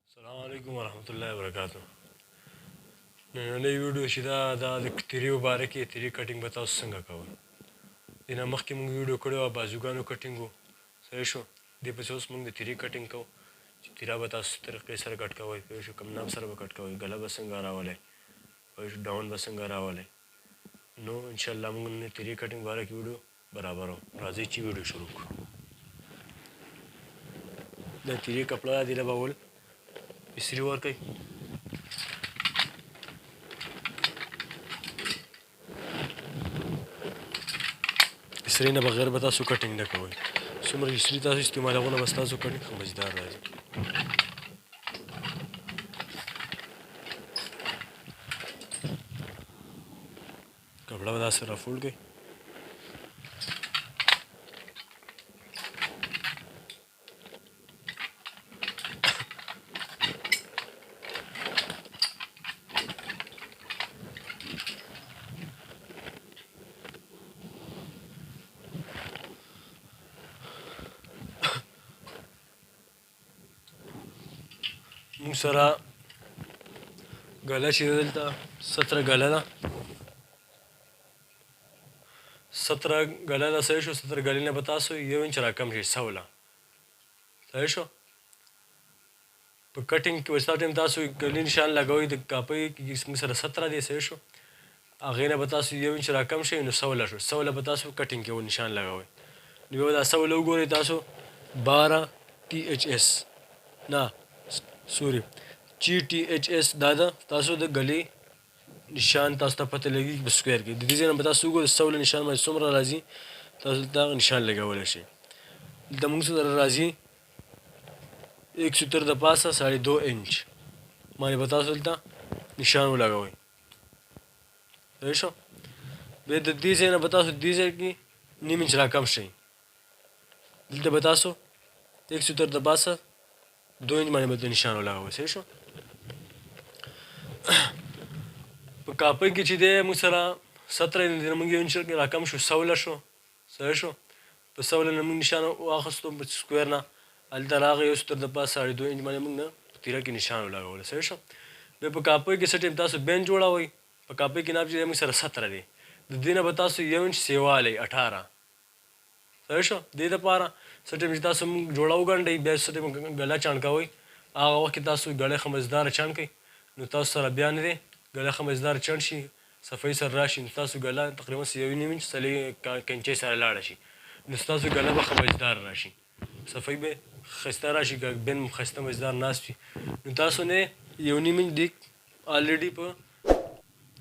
السلام علیکم ورحمۃ اللہ وبرکاتہ. نننۍ ویډیو چې دا د تیرې باره کې تیرې کټینګ به تاسو څنګه کوئ. دې نه مخکې موږ ویډیو کړې وه بازوګانو کټینګ و صحیح شو. دې پسې اوس موږ د تیرې کټینګ کوو چې تیره به تاسو طریقې سره کټ کوئ پوه شو. کم نام سره به کټ کوئ ګله به څنګه راولی پوه شو ډاون به څنګه راولی. نو انشاءالله موږ نن تیرې کټینګ باره کې ویډیو برابروو. راځئ چې ویډیو شروع کړو. دا تیرې کپړه ده دې له به اول استري ورکوئ. استري نه بغیر به تاسو کټینګ نه کوئ. څومره استري تاسو استعمالوونه به ستاسو کټینګ ښه مزیدار راځي. کپړه به داسې رافولډ کړئ. موږ سره ګله چې دلته 17 ګله ده 17 ګله ده صحیح شو. 17 ګلې نه به تاسو 1 انچ راکم شي 16 صحیح شو. په کټینګ کې وستا ټایم تاسو ګلې نشان لګوئ د کاپۍ کې موږ سره 17 دی صحیح شو. هغې نه به تاسو 1 انچ راکم شي نو 16 شو. 16 به تاسو کټینګ کې نشان لګوئ. نو یو دا 16 وګورئ تاسو 12 THS نه سوري GTHS دا ده تاسو د ګلې نشان تاسو ته پته لګي په سکویر کې. د دې ځای نه به تاسو وګورئ 16 نشان باندې څومره راځي تاسو دغه نشان لګولی شئ. دلته موږ سره راځي 170 د پاسه 2.5 انچ باندې به تاسو دلته نشان ولګوئ صحیح شو. بیا د دې ځای نه به تاسو دې ځای کې 1.5 انچ راکم شئ. دلته به تاسو 170 د پاسه 2 انچ باندې به نشان ولګوئ صحیح شو. په کاپۍ کې چې دی موږ سره 17 دی موږ 1 انچ راکم شو 16 شو صحیح شو. په 16 نه موږ نشان واخیستو په سکویر نه هلته راغی 170 د پاسه 2.5 انچ باندې موږ نه په تیره کې نشان ولګولی صحیح شو. بیا په کاپۍ کې څه ټایم تاسو بین جوړوئ. په کاپۍ کې ناب چې دی موږ سره 17 دی د دې نه به تاسو 1 انچ سیوالی 18 صحیح شو. دې دپاره څه ټایم چې تاسو موږ جوړه وګنډئ بیا څه ټایم ګله چاڼ کوئ هغه وخت کې تاسو ګله ښه مزداره چاڼ کړئ نو تاسو سره بیا نه دی ګله ښه مزداره چاڼ شي صفایي سره راشي نو ستاسو ګله تقریبا 1.5 انچ کنچۍ سره لاړه شي نو ستاسو ګله به ښه مزداره راشي صفایي به ښایسته راشي بین ښایسته مزدار ناست وي نو تاسو نه 1.5 انچ دیګ الریډي په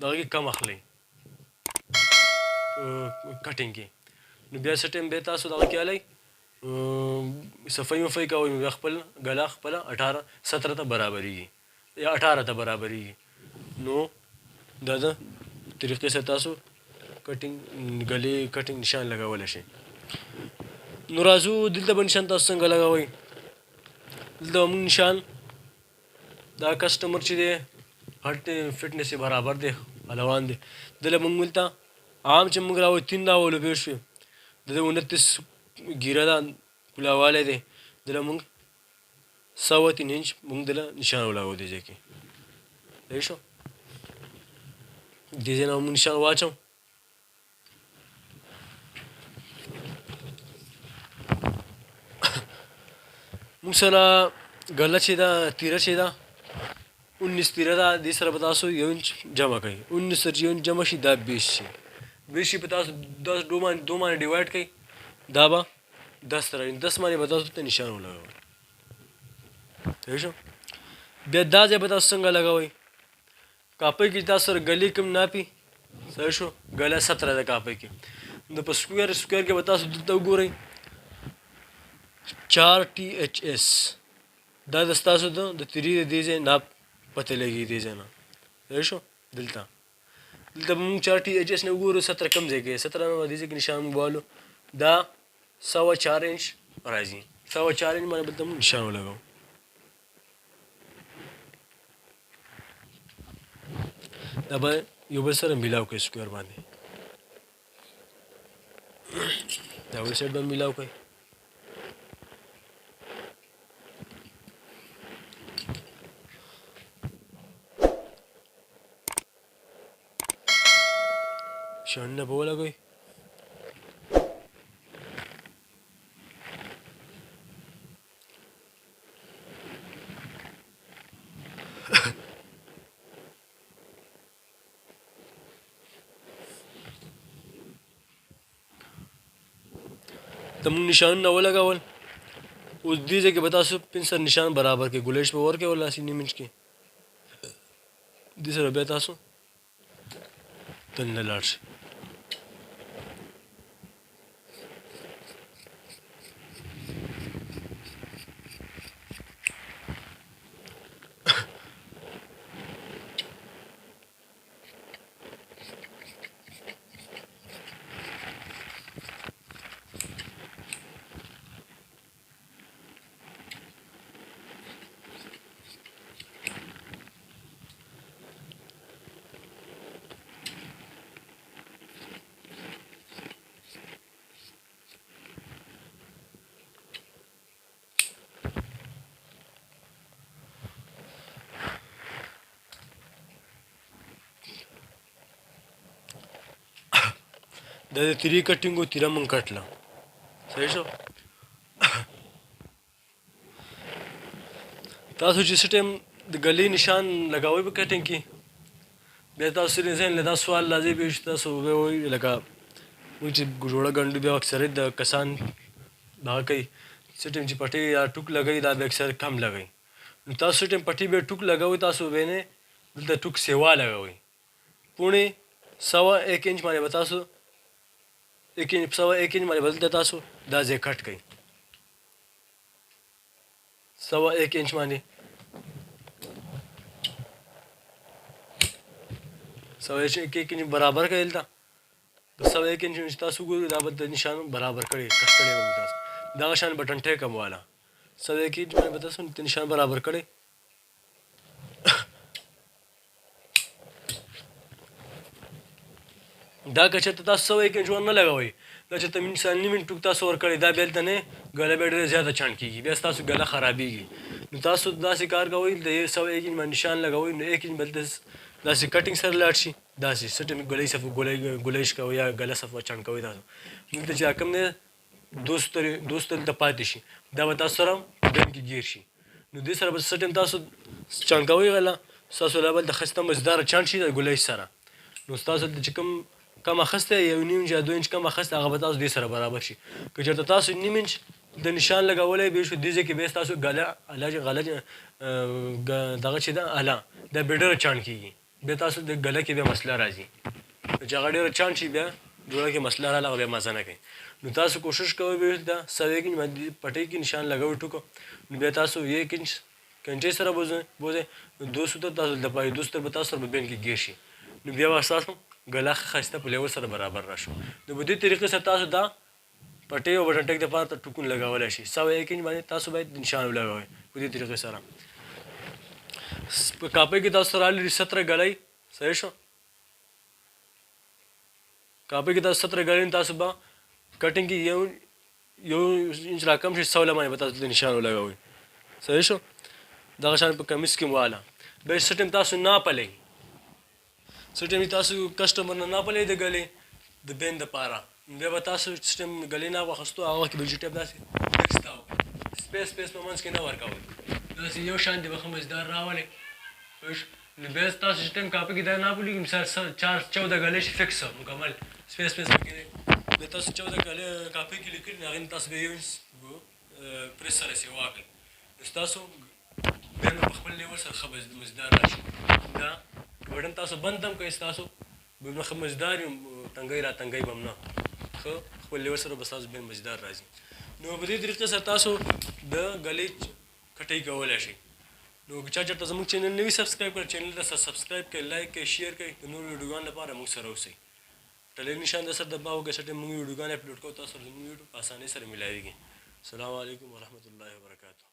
دغه کې کم اخلئ کټینګ کې. نو بیا څه ټایم بیا تاسو دغه کې هلی صفایي مفایي کوئ بیا خپل ګله خپله 17 ته برابرېږي یا 18 ته برابرېږي. نو دا د طریقې سره تاسو کټینګ ګلې کټینګ نشان لګولی شئ. نو راځو دلته به نشان تاسو څنګه لګوئ. دلته به موږ نشان دا کسټمر چې دی هر فټنس یې برابر دی پهلوان دی دله موږ دلته عام چې موږ راوړو 3 راولو پوه شوې د ده 29 ګیره ده پلاوالی دی دله موږ 3 انچ موږ دله نشان ولګو دې ځای کې صحیح شو. دې ځای نه موږ نشان واچوو موږ سره ګله چې ده تیره چې ده 19 تیره ده دې سره به تاسو 1 انچ جمع کوئ 19 سره 1 انچ جمع شي دا 20 شي 20 شي په تاسو 10 دو باندې ډیوایډ کوئ دا به 10 سره 10 باندې به تاسو ته نشان ولګوئ صحیح شو. بیا دا ځای به تاسو څنګه لګوئ. کاپۍ کې تاسو سره ګلې کوم ناپي صحیح شو. ګله 17 ده کاپۍ کې نو په سکویر کې به تاسو دلته وګورئ 4 THS دا د ستاسو د تیرې د دې ځای ناپ پته لګي دې ځای نه صحیح شو. دلته به موږ 4 THS نه وګورو 17 کم ځای کې 17 نه دې ځای کې نشان موږ والو دا 4.5 انچ راځي 4.5 انچ باندې به ته موږ نشان ولګوو. دا به یو بل سره میلاو کړئ سکویر باندې دا بل سایډ به میلاو کړئ نشانونه به ولګوئ. د موږ نشانونه ولګول. اوس دې ځای کې به تاسو پنسل نشان برابر کړئ. ګلیش به ورکړئ ولاسي نیم انچ کې. دې سره بیا تاسو دننه لاړ شئ. دا د تیرې کټینګ و تیره مونږ کټله. صحیح شو. تاسو چې څه ټایم د ګلې نشان لګوئ په کټینګ کې بیا تاسو ذهن له دا سوال راځي بیا چې تاسو بیا وایي لکه موږ چې جوړه ګنډو بیا اکثریت د کسان دغه کوي څه ټایم چې پټۍ یا ټوک لګوي دا بیا اکثر کم لګوي. نو تاسو څه ټایم پټۍ بیا ټوک لګوئ تاسو وینئ دلته ټوک سیوا لګوئ. پوڼې 1.25 انچ باندې به تاسو 1 انچ 1.25 انچ باندې به دلته تاسو دا ځای کټ کوئ. 1.25 انچ باندې 1.25 انچ برابر کړئ. دلته د 1.25 انچ چې تاسو ګورئ دا به د نشان برابر کړئ کټ کړی به تاسو دغه شان بټن ټیک هم والا 1.25 انچ باندې به تاسو نشان برابر کړئ. دا که چېرته تاسو 1.25 انچ ونه لګوئ دا چېرته نیم انچ ټوک تاسو ورکړئ دا بیا دلته نه ګله بیا ډېره زیاته چاڼ کېږي بیا ستاسو ګله خرابېږي. نو تاسو داسې کار کوئ د 1.25 انچ باندې نشان لګوئ نو 1 انچ به دلته داسې کټینګ سره لاړ شي داسې څه ټایم ګلیش کوئ یا ګله صفا چاڼ کوئ تاسو دلته چې کوم دی دوست دلته پاتې شي دا به تاسو سره بین کې ګیر شي. نو دې سره به څه ټایم تاسو چاڼ کوئ غله ستاسو لا بل د ښایسته مزداره چاڼ شي د ګلیش سره. نو ستاسو دلته چې کوم کم اخیستی 1.5 انچ یا 2 انچ کم اخیستی هغه به تاسو دې سره برابر شي. که چېرته تاسو نیم انچ د نشان لګولی بیا شو دې ځای کې بیا ستاسو غله دغه چې ده اله دا بیا ډېره چاڼ کېږي بیا تاسو د ګله کې بیا مسله راځي. چې هغه ډېره چاڼ شي بیا جوړه کې مسله راغله هغه بیا مزه نه کوي. نو تاسو کوشش کوئ بیا د 1.25 انچ باندې پټۍ کې نشان لګوئ ټوکو نو بیا تاسو 1 انچ کنچۍ سره بوځئ نو 200 ته تاسو د پای 200 به تاسو سره به بین کې ګیر شي. نو بیا به ستاسو ګله ښایسته په لیول سره برابر راشو. نو په دې طریقې سره تاسو دا پټۍ او بټن ټیک دپاره ټوکون لګولی شي. 1.25 انچ باندې تاسو باید نشان ولګوئ په دې طریقې سره. په کاپۍ کې تاسو راغلي 17 ګلۍ. صحیح شو. کاپۍ کې تاسو 17 ګلۍ تاسو به کټینګ کې یو انچ راکم شي 16 باندې به تاسو د نشان ولګوئ. صحیح شو. دغه شان په کمیس کې واله بیا څه ټایم تاسو ناپلی څه ټایم تاسو کسټمر نه ناپلی د ګلې د بین دپاره بیا به تاسو څه ټایم ګلې نه واخیستو هغه وخت کې به جي ټیپ داسې فکسته سپیس په منځ کې نه ورکوئ داسې یو شان دې به ښه مزدار راولئ. نو بیا تاسو چې ټایم کاپۍ کې دا ناپولیږي مثال 14 ګلې شي فکس مکمل سپیس پکې بیا تاسو 14 ګلې کاپۍ کې لیکلي نو هغې نه تاسو بیا یو انچ پرس سره سیوا کړئ نو ستاسو بیا نو په خپل لیول سره ښه مزدار راشي. دا بټن تاسو بند هم کوئ ستاسو به ښه مزدار یم تنګۍ را تنګۍ به هم نه ښه خپل لیول سره به ستاسو بیا مزدار راځي. نو په دې طریقې سره تاسو د ګلې کټۍ کولی شئ. نو که چا چېرته زموږ چینل نه وي سبسکرایب کړی چینل ته سبسکرایب کړئ لایک کړئ شیر کړئ د نورو ویډیوګانو لپاره موږ سره اوسئ. ټلیک نشان در سره دباو که څه ټایم موږ ویډیوګانې اپلوډ کوو تاسو سره زموږ ویډیو په اسانۍ سره میلاویږي. السلام علیکم ورحمة الله وبرکاته.